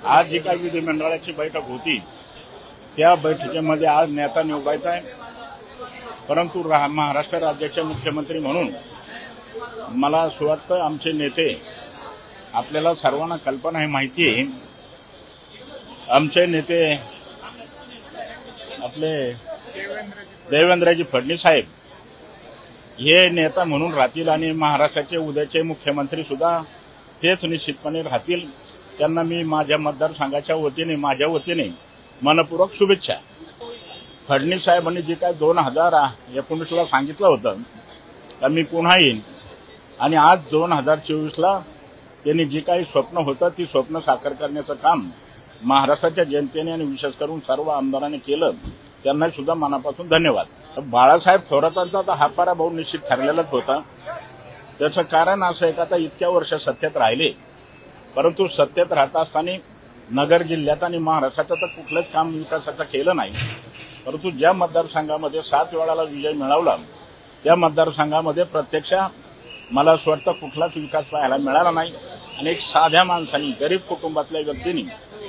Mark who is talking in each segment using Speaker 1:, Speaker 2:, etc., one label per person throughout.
Speaker 1: आज जी काही विधिमंडळाची बैठक होती त्या बैठकीमध्ये आज नेता निवडायचा आहे, परंतु महाराष्ट्र राज्याचे मुख्यमंत्री म्हणून मला असं वाटतं आमचे नेते, आपल्याला सर्वांना कल्पना आहे, माहिती आहे, आमचे नेते आपले देवेंद्रजी फडणवीस साहेब हे नेता म्हणून राहतील आणि महाराष्ट्राचे उद्याचे मुख्यमंत्री सुद्धा तेच निश्चितपणे राहतील। त्यांना मी माझ्या मतदारसंघाच्या वतीने, माझ्या वतीने मनपूर्वक शुभेच्छा। फडणवीस साहेबांनी जे काय 2019ला सांगितलं होतं तर मी पुन्हा येईन आणि आज 2024ला त्यांनी जी काही स्वप्न होतं ती स्वप्न साकार करण्याचं काम महाराष्ट्राच्या जनतेने आणि विशेष करून सर्व आमदारांनी केलं, त्यांना सुद्धा मनापासून धन्यवाद। बाळासाहेब थोरातांचा तर हा पराभव निश्चित ठरलेलाच होता। त्याचं कारण असं आहे की आता इतक्या वर्ष सत्तेत राहिले, परंतु सत्तेत राहत असताना नगर जिल्ह्यात आणि महाराष्ट्राचं तर कुठलंच काम विकासाचं केलं नाही। परंतु ज्या मतदारसंघामध्ये 7 वेळाला विजय मिळवला त्या मतदारसंघामध्ये प्रत्यक्ष मला असं वाटतं कुठलाच विकास पाहायला मिळाला नाही आणि एक साध्या माणसांनी, गरीब कुटुंबातल्या व्यक्तींनी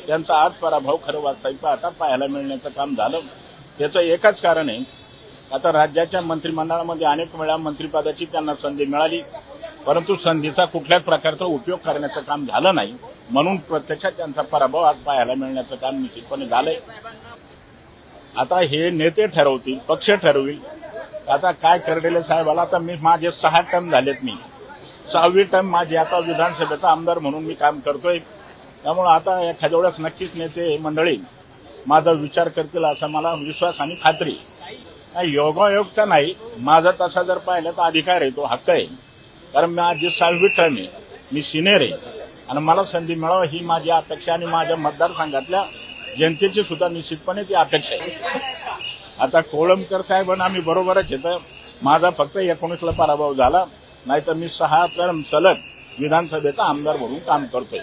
Speaker 1: त्यांचा आज पराभव खरं वास्तविक पाहता पाहायला मिळण्याचं काम झालं। त्याचं एकच कारण आहे, आता राज्याच्या मंत्रिमंडळामध्ये अनेक वेळा मंत्रिपदाची त्यांना संधी मिळाली, परंतु संधीचा कुठल्याच प्रकारचा उपयोग करण्याचं काम झालं नाही, म्हणून प्रत्यक्षात त्यांचा पराभव आज पाहायला मिळण्याचं काम निश्चितपणे झालंय। आता हे नेते ठरवतील, पक्ष ठरविल। आता काय करडेले साहेबाला, आता मी माझे 6 टर्म झालेत, मी 6वी टर्म माझी आता विधानसभेचा आमदार म्हणून मी काम करतोय। त्यामुळे आता एखाद्या वेळेस नक्कीच नेते मंडळी माझा विचार करतील असा मला विश्वास आणि खात्री। योगायोगचा नाही, माझा तसा जर पाहिलं तर अधिकार आहे, तो हक्क आहे, कारण माझी 6वी टर्म आहे, मी सिनियर आहे आणि मला संधी मिळावी ही माझी अपेक्षा आणि माझ्या मतदारसंघातल्या जनतेची सुद्धा निश्चितपणे ती अपेक्षा आहे। आता कोळंबकर साहेबांना आम्ही बरोबरच येतं, माझा फक्त 19ला पराभव झाला, नाहीतर मी 6 टर्म सलग विधानसभेचा आमदार म्हणून काम करतोय।